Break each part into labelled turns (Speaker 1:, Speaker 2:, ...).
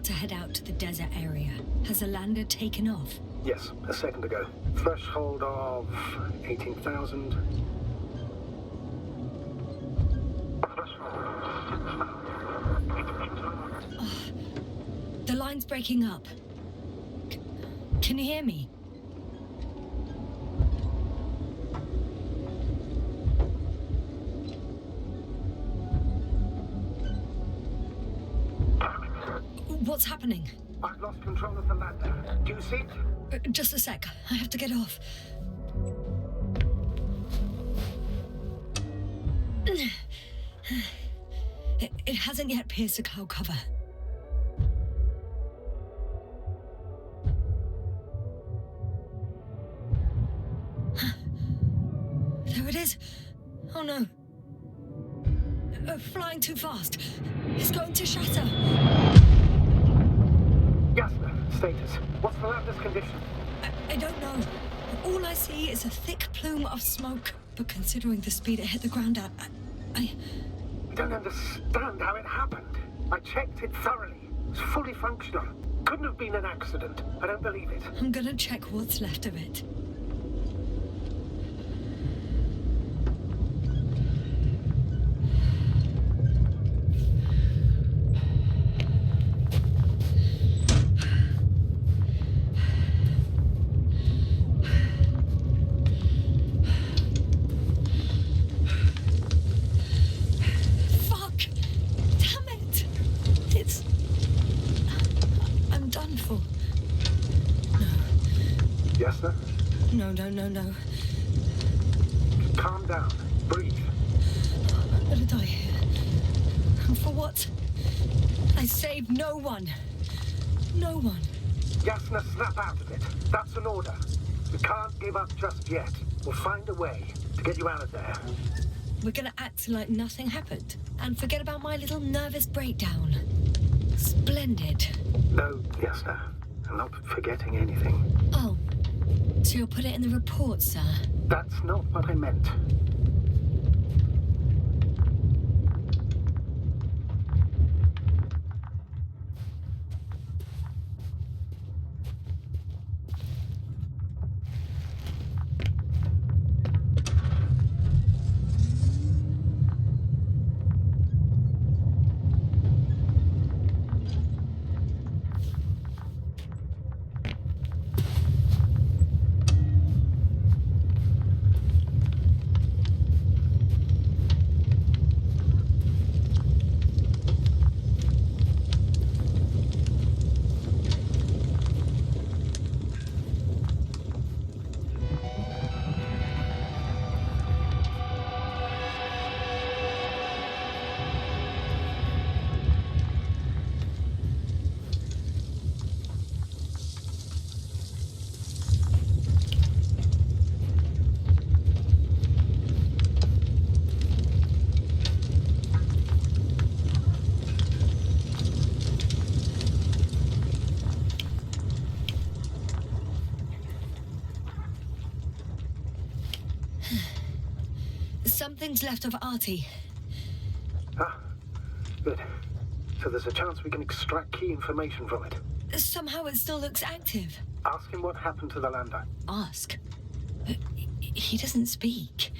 Speaker 1: about to head out to the desert area. Has the lander taken off?
Speaker 2: Yes, a second ago. Threshold of 18,000.
Speaker 1: The line's breaking up. Can you hear me? What's happening?
Speaker 2: I've lost control of the lander. Do you see it?
Speaker 1: Just a sec. I have to get off. It hasn't yet pierced the cloud cover. There it is. Oh no. Flying too fast. It's going to shatter.
Speaker 2: Yasna, status. What's the lander's condition?
Speaker 1: I don't know. All I see is a thick plume of smoke. But considering the speed it hit the ground at, I
Speaker 2: don't understand how it happened. I checked it thoroughly. It's fully functional. Couldn't have been an accident. I don't believe it.
Speaker 1: I'm gonna check what's left of it. No.
Speaker 2: Calm down. Breathe.
Speaker 1: I'm gonna die here. And for what? I saved no one. No one.
Speaker 2: Yasna, snap out of it. That's an order. We can't give up just yet. We'll find a way to get you out of there.
Speaker 1: We're gonna act like nothing happened and forget about my little nervous breakdown. Splendid.
Speaker 2: No, Yasna. I'm not forgetting anything.
Speaker 1: Oh. So you'll put it in the report, sir?
Speaker 2: That's not what I meant.
Speaker 1: Something's left of Artie.
Speaker 2: Ah, good. So there's a chance we can extract key information from it.
Speaker 1: Somehow it still looks active.
Speaker 2: Ask him what happened to the lander.
Speaker 1: Ask? He doesn't speak.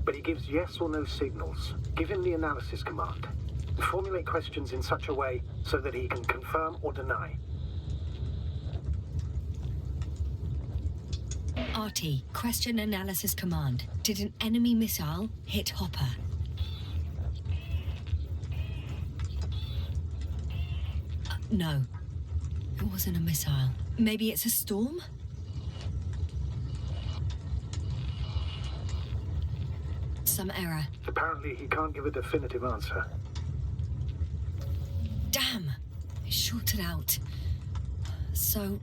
Speaker 2: But he gives yes or no signals. Give him the analysis command. Formulate questions in such a way so that he can confirm or deny.
Speaker 1: Artie, question analysis command. Did an enemy missile hit Hopper? No. It wasn't a missile. Maybe it's a storm? Some error.
Speaker 2: Apparently he can't give a definitive answer.
Speaker 1: Damn! It shorted out. So,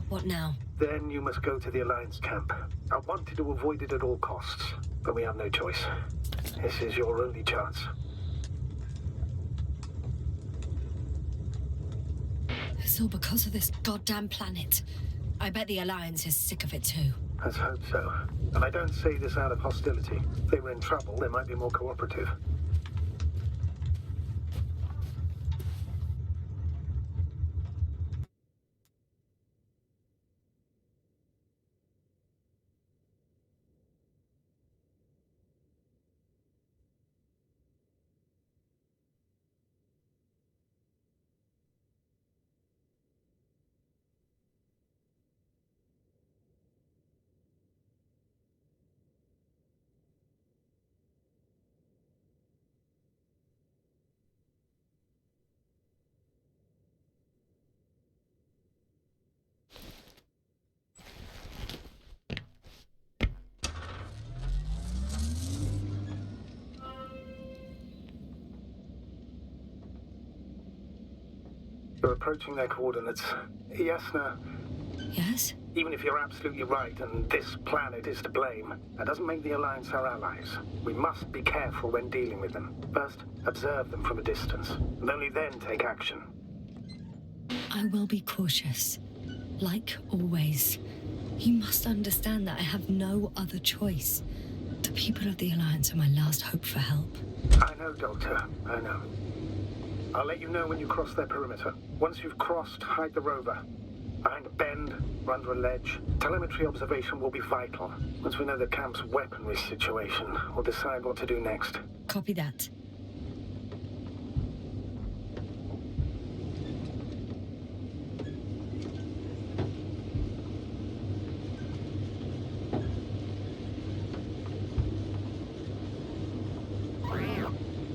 Speaker 1: what now?
Speaker 2: Then you must go to the Alliance camp. I wanted to avoid it at all costs, but we have no choice. This is your only chance.
Speaker 1: It's all because of this goddamn planet. I bet the Alliance is sick of it too.
Speaker 2: Let's hope so. And I don't say this out of hostility. If they were in trouble, they might be more cooperative. You're approaching their coordinates. Yasna,
Speaker 1: Yes?
Speaker 2: even if you're absolutely right and this planet is to blame, that doesn't make the Alliance our allies. We must be careful when dealing with them. First, observe them from a distance, and only then take action.
Speaker 1: I will be cautious. Like always. You must understand that I have no other choice. The people of the Alliance are my last hope for help.
Speaker 2: I know, Doctor. I know. I'll let you know when you cross their perimeter. Once you've crossed, hide the rover. Behind a bend, or under a ledge. Telemetry observation will be vital. Once we know the camp's weaponry situation, we'll decide what to do next.
Speaker 1: Copy that.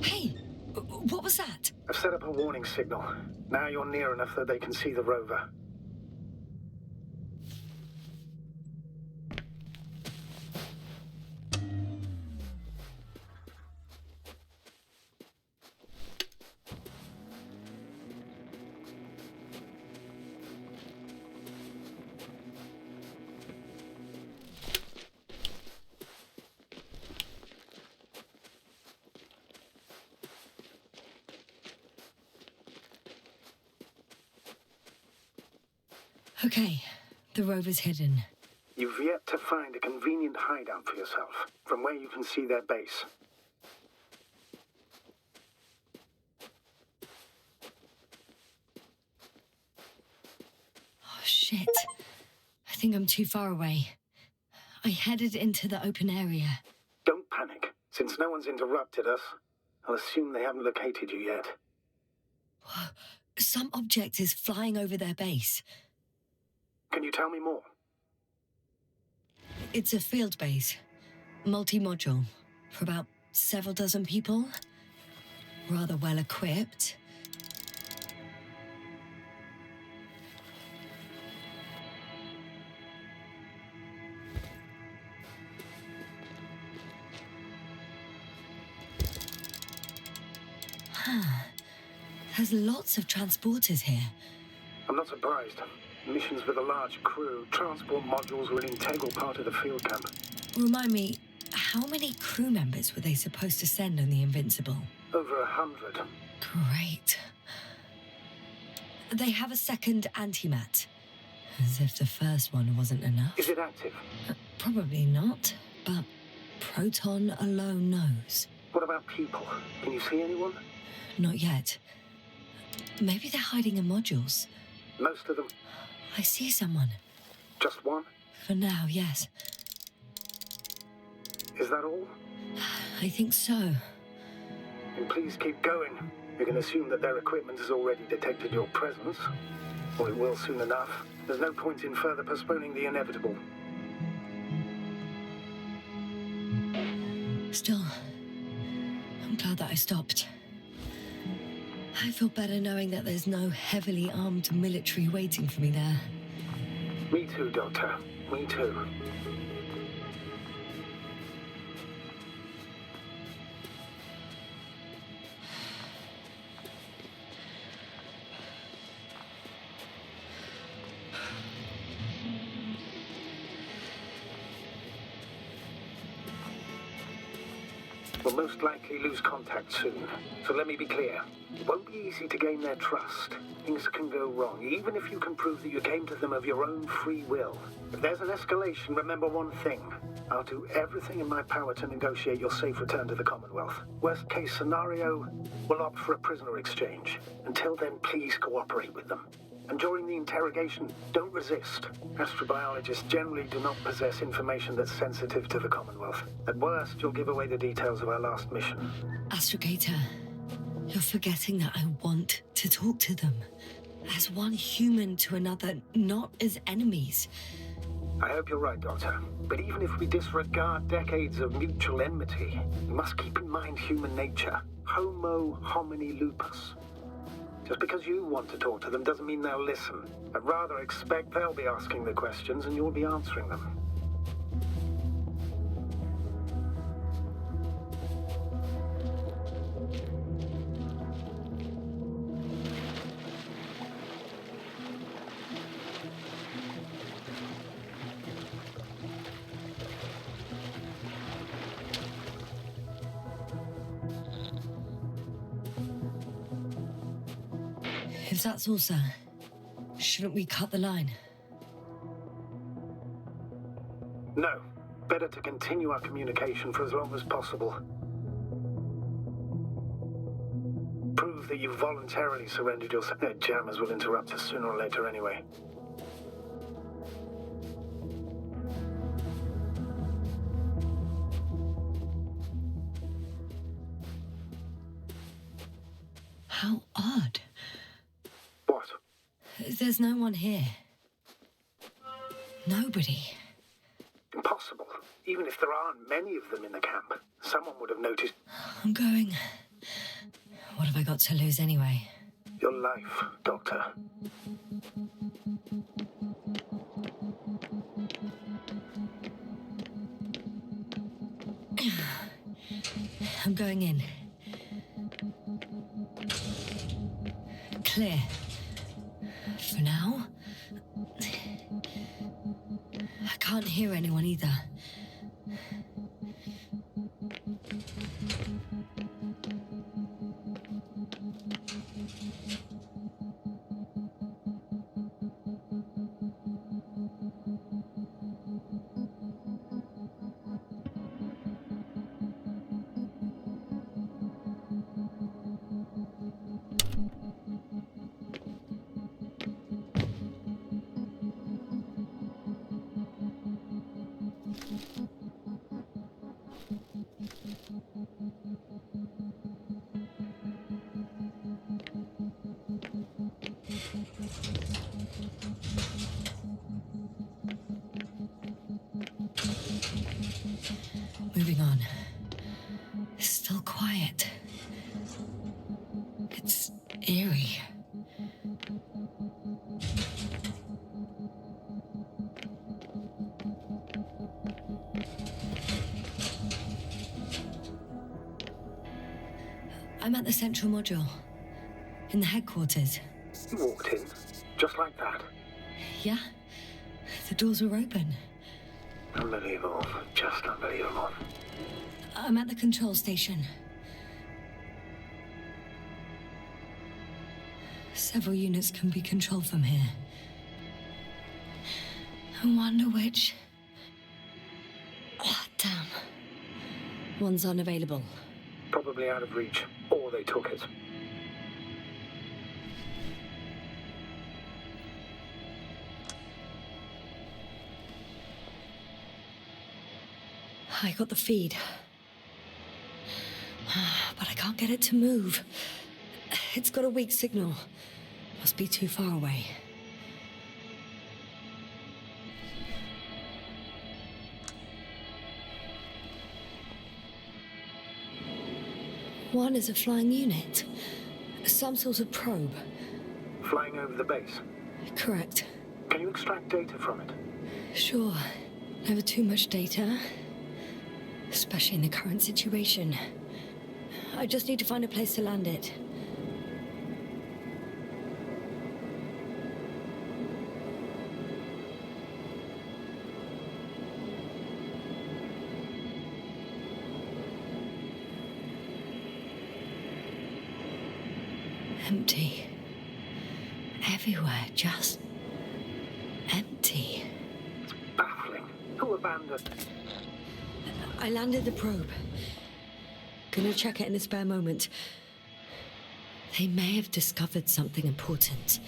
Speaker 1: Hey, what was that?
Speaker 2: I've set up a warning signal. Now you're near enough that they can see the rover.
Speaker 1: Okay, the rover's hidden.
Speaker 2: You've yet to find a convenient hideout for yourself, from where you can see their base.
Speaker 1: Oh, shit. I think I'm too far away. I headed into the open area.
Speaker 2: Don't panic. Since no one's interrupted us, I'll assume they haven't located you yet.
Speaker 1: Some object is flying over their base.
Speaker 2: Can you tell me more?
Speaker 1: It's a field base. Multi-module. For about several dozen people. Rather well equipped. There's lots of transporters here.
Speaker 2: I'm not surprised. Missions with a large crew, transport modules were an integral part of the field camp.
Speaker 1: Remind me, how many crew members were they supposed to send on the Invincible?
Speaker 2: Over 100.
Speaker 1: Great. They have a second antimat. As if the first one wasn't enough.
Speaker 2: Is it active?
Speaker 1: Probably not, but Proton alone knows.
Speaker 2: What about people? Can you see anyone?
Speaker 1: Not yet. Maybe they're hiding in modules.
Speaker 2: Most of them.
Speaker 1: I see someone.
Speaker 2: Just one?
Speaker 1: For now, yes.
Speaker 2: Is that all?
Speaker 1: I think so.
Speaker 2: Then please keep going. You can assume that their equipment has already detected your presence. Or it will soon enough. There's no point in further postponing the inevitable.
Speaker 1: Still, I'm glad that I stopped. I feel better knowing that there's no heavily armed military waiting for me there.
Speaker 2: Me too, Doctor. Me too. We'll most likely lose contact soon. So let me be clear. It won't be easy to gain their trust. Things can go wrong, even if you can prove that you came to them of your own free will. If there's an escalation, remember one thing. I'll do everything in my power to negotiate your safe return to the Commonwealth. Worst case scenario, we'll opt for a prisoner exchange. Until then, please cooperate with them. And during the interrogation, don't resist. Astrobiologists generally do not possess information that's sensitive to the Commonwealth. At worst, you'll give away the details of our last mission.
Speaker 1: Astrogator, you're forgetting that I want to talk to them. As one human to another, not as enemies.
Speaker 2: I hope you're right, Doctor. But even if we disregard decades of mutual enmity, we must keep in mind human nature. Homo homini lupus. Just because you want to talk to them doesn't mean they'll listen. I'd rather expect they'll be asking the questions and you'll be answering them.
Speaker 1: If that's all, sir, shouldn't we cut the line?
Speaker 2: No. Better to continue our communication for as long as possible. Prove that you voluntarily surrendered yourself. Jammers will interrupt us sooner or later anyway.
Speaker 1: How odd.
Speaker 2: What?
Speaker 1: There's no one here. Nobody.
Speaker 2: Impossible. Even if there aren't many of them in the camp, someone would have noticed.
Speaker 1: I'm going. What have I got to lose anyway?
Speaker 2: Your life, Doctor.
Speaker 1: I'm going in. Clear. For now. I can't hear anyone either. Moving on. It's still quiet. It's eerie. I'm at the central module. In the headquarters.
Speaker 2: You walked in, just like that.
Speaker 1: Yeah? The doors were open.
Speaker 2: Unbelievable. Just unbelievable.
Speaker 1: I'm at the control station. Several units can be controlled from here. I wonder which... Oh, damn. One's unavailable.
Speaker 2: Probably out of reach. Or they took it.
Speaker 1: I got the feed. But I can't get it to move. It's got a weak signal. Must be too far away. One is a flying unit. Some sort of probe.
Speaker 2: Flying over the base.
Speaker 1: Correct.
Speaker 2: Can you extract data from it?
Speaker 1: Sure. Never too much data. Especially in the current situation. I just need to find a place to land it. Empty. Everywhere, just empty.
Speaker 2: It's baffling. Who abandoned?
Speaker 1: I landed the probe. Gonna check it in a spare moment. They may have discovered something important.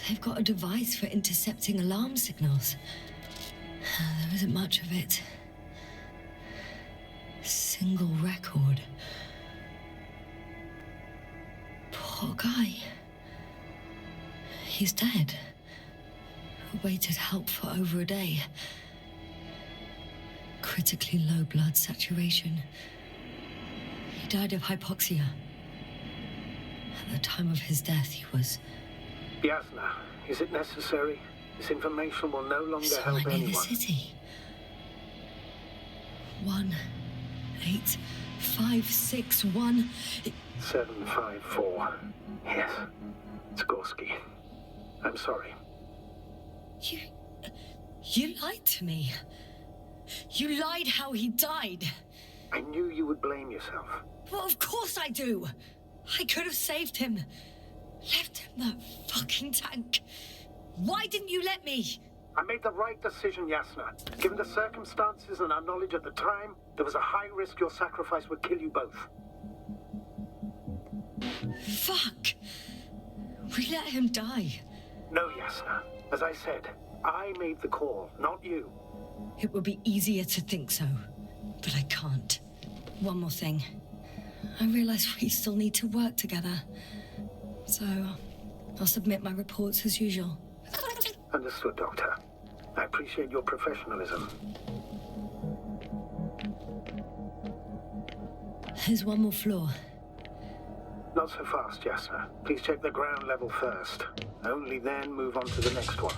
Speaker 1: They've got a device for intercepting alarm signals. There isn't much of it. Single record. Poor guy. He's dead. Waited help for over a day. Critically low blood saturation. He died of hypoxia. At the time of his death, he was...
Speaker 2: Yasna, is it necessary? This information will no longer
Speaker 1: So
Speaker 2: help
Speaker 1: I knew the
Speaker 2: anyone.
Speaker 1: city. 18561.
Speaker 2: 754. Yes. Skorsky. I'm sorry.
Speaker 1: You lied to me. You lied how he died.
Speaker 2: I knew you would blame yourself.
Speaker 1: Well, of course I do. I could have saved him. Left him that fucking tank. Why didn't you let me?
Speaker 2: I made the right decision, Yasna. Given the circumstances and our knowledge at the time, there was a high risk your sacrifice would kill you both.
Speaker 1: Fuck. We let him die.
Speaker 2: No, Yasna. As I said, I made the call, not you.
Speaker 1: It would be easier to think so, but I can't. One more thing. I realize we still need to work together. So, I'll submit my reports as usual.
Speaker 2: Understood, Doctor. I appreciate your professionalism.
Speaker 1: There's one more floor.
Speaker 2: Not so fast, Yasna. Please check the ground level first. Only then move on to the next one.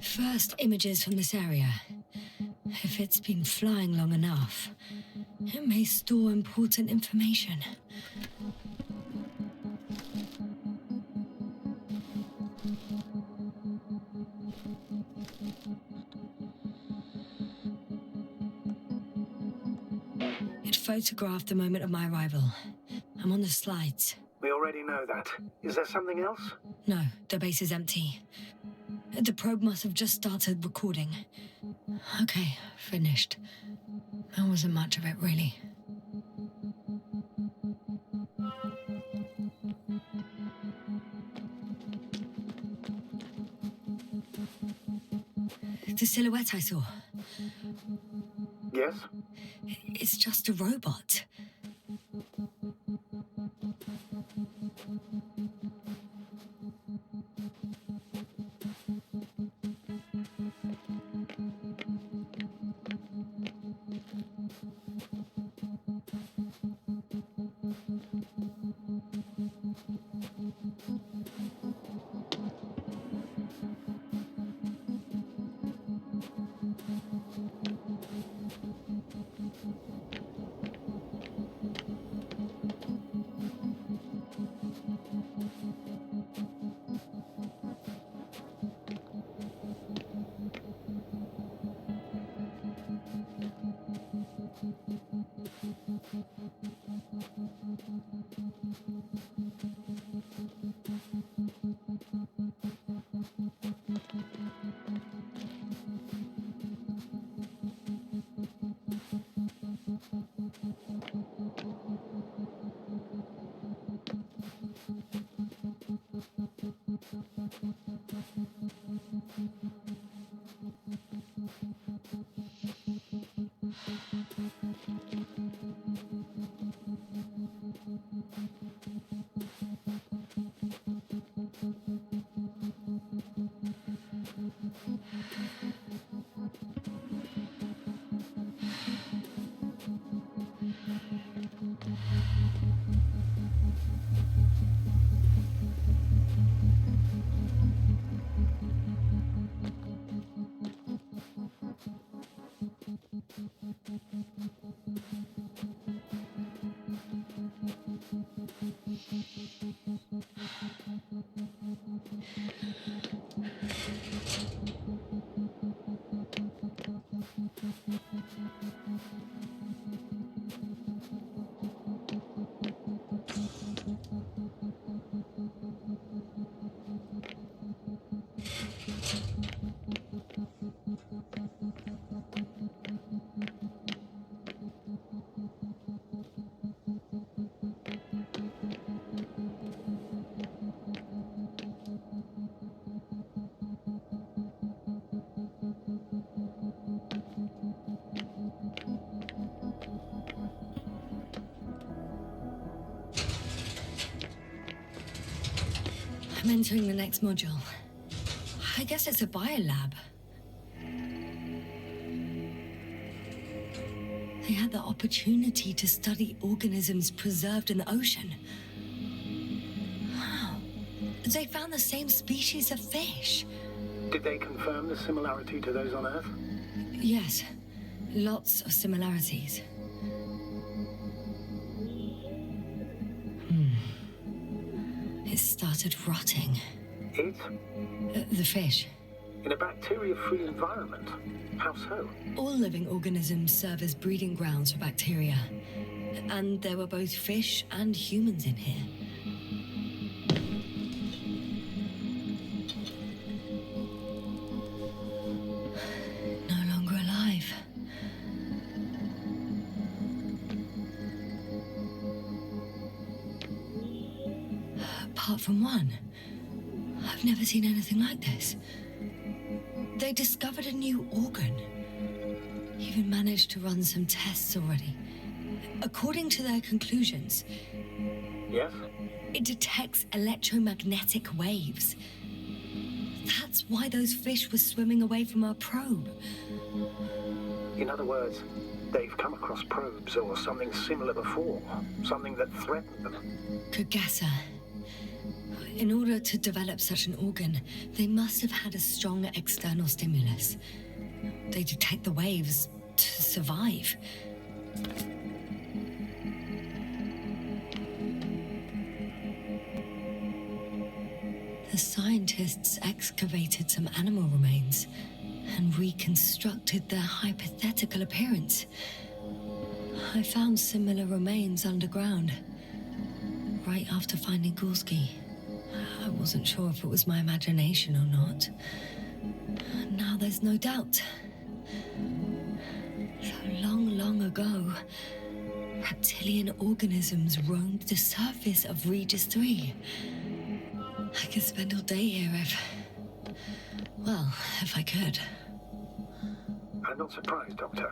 Speaker 1: First images from this area. If it's been flying long enough, it may store important information. It photographed the moment of my arrival. I'm on the slides.
Speaker 2: We already know that. Is there something else?
Speaker 1: No, the base is empty. The probe must have just started recording. Okay, finished. There wasn't much of it, really. The silhouette I saw.
Speaker 2: Yes?
Speaker 1: It's just a robot. I'm entering the next module. I guess it's a biolab. They had the opportunity to study organisms preserved in the ocean. Wow. They found the same species of fish.
Speaker 2: Did they confirm the similarity to those on Earth?
Speaker 1: Yes. Lots of similarities. It started rotting.
Speaker 2: It?
Speaker 1: The fish.
Speaker 2: In a bacteria-free environment? How so?
Speaker 1: All living organisms serve as breeding grounds for bacteria. And there were both fish and humans in here. No longer alive. Apart from one, I've never seen anything like this. They discovered a new organ. Even managed to run some tests already. According to their conclusions,
Speaker 2: Yes?
Speaker 1: it detects electromagnetic waves. That's why those fish were swimming away from our probe.
Speaker 2: In other words, they've come across probes or something similar before. Something that threatened them.
Speaker 1: Could guess her. In order to develop such an organ, they must have had a strong external stimulus. They detect the waves to survive. The scientists excavated some animal remains and reconstructed their hypothetical appearance. I found similar remains underground, right after finding Gorski. I wasn't sure if it was my imagination or not. Now there's no doubt. So long ago, reptilian organisms roamed the surface of Regis III. I could spend all day here if I could.
Speaker 2: I'm not surprised, Doctor.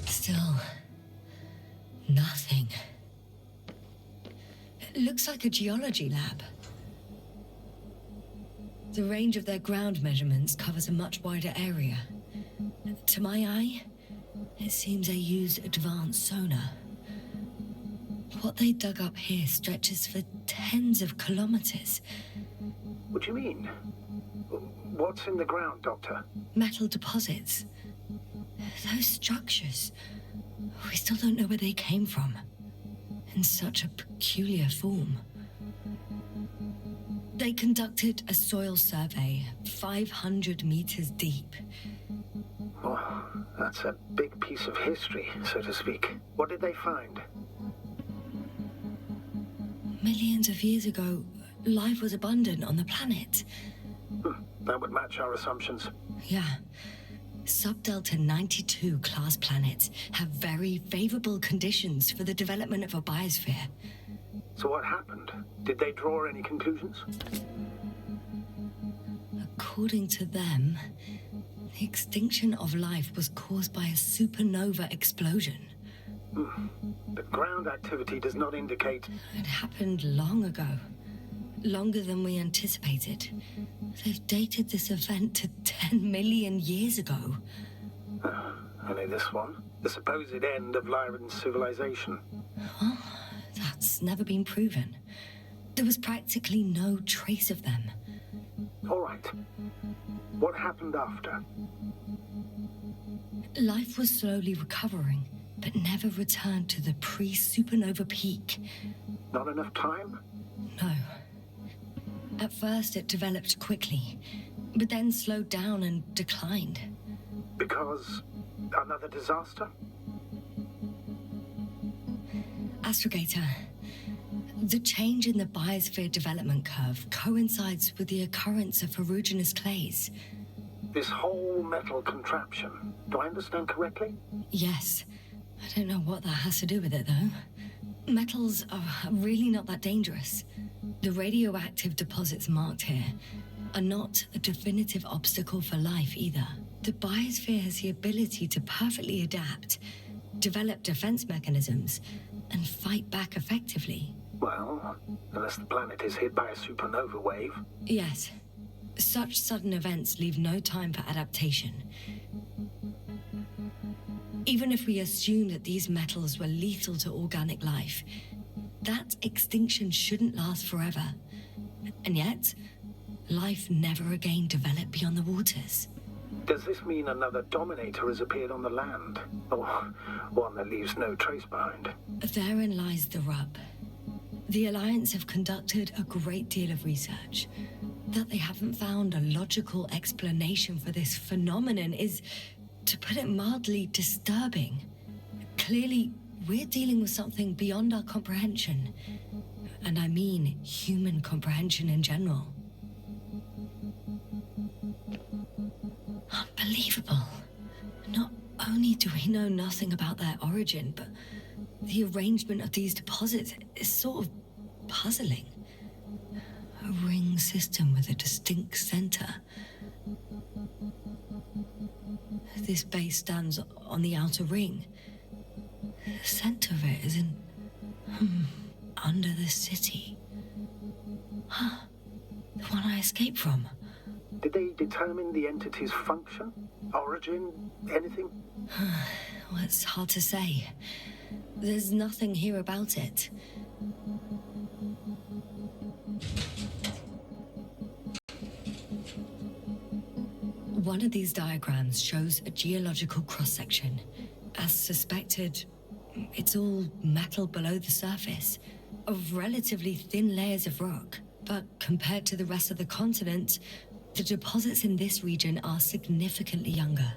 Speaker 1: Still, nothing. It looks like a geology lab. The range of their ground measurements covers a much wider area. To my eye, it seems they use advanced sonar. What they dug up here stretches for tens of kilometers.
Speaker 2: What do you mean? What's in the ground, Doctor?
Speaker 1: Metal deposits. Those structures. We still don't know where they came from. In such a peculiar form. They conducted a soil survey 500 meters deep.
Speaker 2: Oh, that's a big piece of history, so to speak. What did they find?
Speaker 1: Millions of years ago, life was abundant on the planet.
Speaker 2: That would match our assumptions.
Speaker 1: Yeah. Subdelta 92 class planets have very favorable conditions for the development of a biosphere.
Speaker 2: So what happened? Did they draw any conclusions?
Speaker 1: According to them, the extinction of life was caused by a supernova explosion.
Speaker 2: The ground activity does not indicate...
Speaker 1: It happened long ago. Longer than we anticipated. They've dated this event to 10 million years ago.
Speaker 2: Only this one? The supposed end of Lyran's civilization?
Speaker 1: Well, that's never been proven. There was practically no trace of them.
Speaker 2: All right. What happened after?
Speaker 1: Life was slowly recovering, but never returned to the pre-supernova peak.
Speaker 2: Not enough time?
Speaker 1: No. At first, it developed quickly, but then slowed down and declined.
Speaker 2: Because another disaster?
Speaker 1: Astrogator, the change in the biosphere development curve coincides with the occurrence of ferruginous clays.
Speaker 2: This whole metal contraption, do I understand correctly?
Speaker 1: Yes. I don't know what that has to do with it, though. Metals are really not that dangerous. The radioactive deposits marked here are not a definitive obstacle for life either. The biosphere has the ability to perfectly adapt, develop defense mechanisms, and fight back effectively.
Speaker 2: Well, unless the planet is hit by a supernova wave.
Speaker 1: Yes. Such sudden events leave no time for adaptation. Even if we assume that these metals were lethal to organic life, that extinction shouldn't last forever. And yet, life never again developed beyond the waters.
Speaker 2: Does this mean another dominator has appeared on the land? Or one that leaves no trace behind?
Speaker 1: Therein lies the rub. The Alliance have conducted a great deal of research. That they haven't found a logical explanation for this phenomenon is, to put it mildly, disturbing. Clearly, we're dealing with something beyond our comprehension. And I mean human comprehension in general. Unbelievable. Not only do we know nothing about their origin, but the arrangement of these deposits is sort of puzzling. A ring system with a distinct center. This base stands on the outer ring. The center of it is in... under the city. Huh. The one I escaped from.
Speaker 2: Did they determine the entity's function? Origin? Anything?
Speaker 1: Well, it's hard to say. There's nothing here about it. One of these diagrams shows a geological cross-section. As suspected, it's all metal below the surface, of relatively thin layers of rock. But compared to the rest of the continent, the deposits in this region are significantly younger.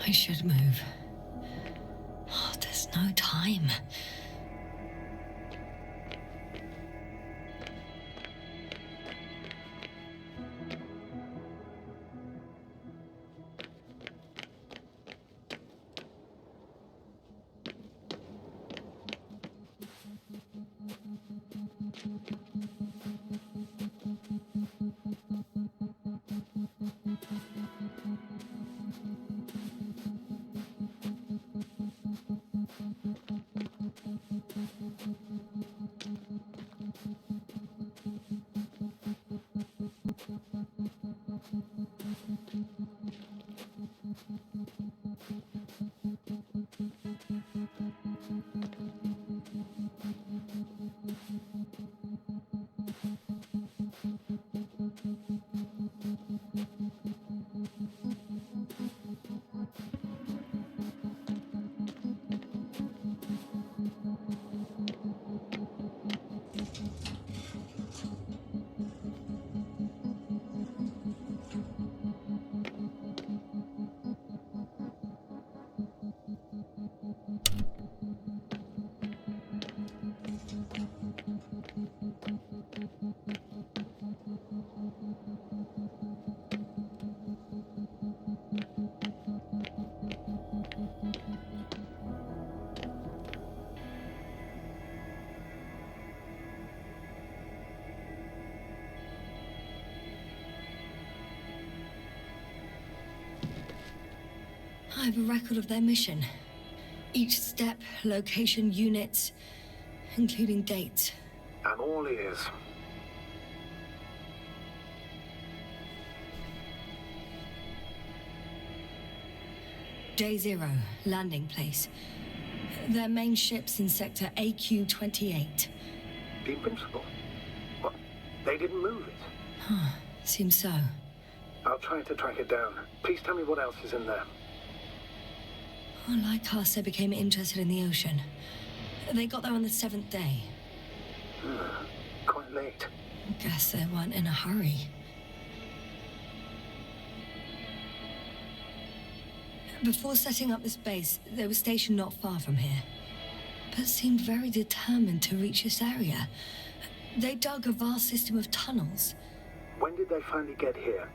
Speaker 1: I should move. Oh, there's no time. I have a record of their mission. Each step, location, units, including dates.
Speaker 2: I'm all ears.
Speaker 1: Day 0, landing place. Their main ship's in sector AQ-28.
Speaker 2: The Invincible? What? They didn't move it?
Speaker 1: Huh, seems so.
Speaker 2: I'll try to track it down. Please tell me what else is in there.
Speaker 1: Well, like us, they became interested in the ocean. They got there on the 7th day.
Speaker 2: Quite late.
Speaker 1: Guess they weren't in a hurry. Before setting up this base, they were stationed not far from here, but seemed very determined to reach this area. They dug a vast system of tunnels.
Speaker 2: When did they finally get here?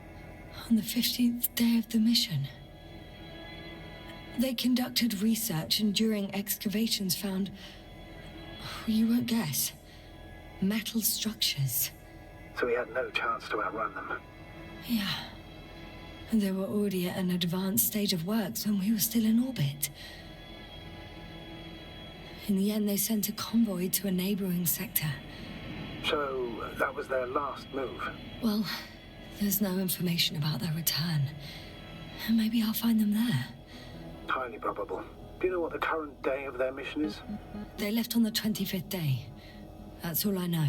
Speaker 1: On the 15th day of the mission. They conducted research and during excavations found, you won't guess, metal structures.
Speaker 2: So we had no chance to outrun them.
Speaker 1: Yeah. And they were already at an advanced stage of works when we were still in orbit. In the end, they sent a convoy to a neighboring sector.
Speaker 2: So that was their last move?
Speaker 1: Well, there's no information about their return. Maybe I'll find them there.
Speaker 2: Highly probable. Do you know what the current day of their mission is?
Speaker 1: They left on the 25th day. That's all I know.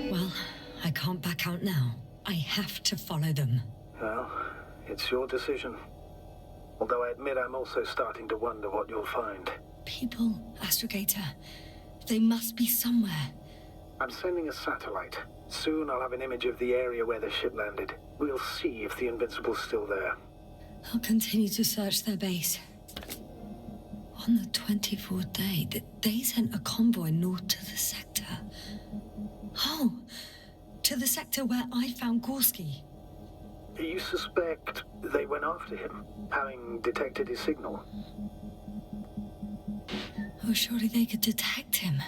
Speaker 1: Well, I can't back out now. I have to follow them.
Speaker 2: Well, it's your decision. Although I admit I'm also starting to wonder what you'll find.
Speaker 1: People, Astrogator. They must be somewhere.
Speaker 2: I'm sending a satellite. Soon I'll have an image of the area where the ship landed. We'll see if the Invincible's still there.
Speaker 1: I'll continue to search their base. On the 24th day, they sent a convoy north to the sector. Oh, to the sector where I found Gorski.
Speaker 2: You suspect they went after him, having detected his signal?
Speaker 1: Oh, surely they could detect him.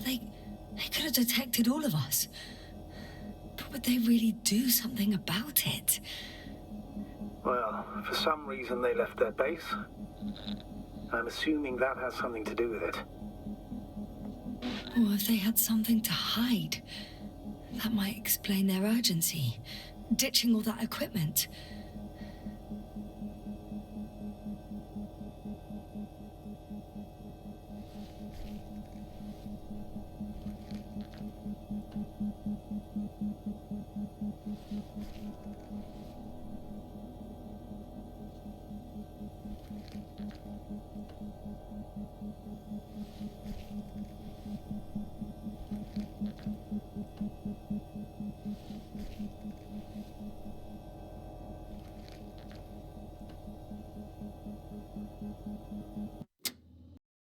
Speaker 1: They could have detected all of us. But would they really do something about it?
Speaker 2: Well, for some reason they left their base. I'm assuming that has something to do with it.
Speaker 1: Or if they had something to hide, that might explain their urgency, ditching all that equipment.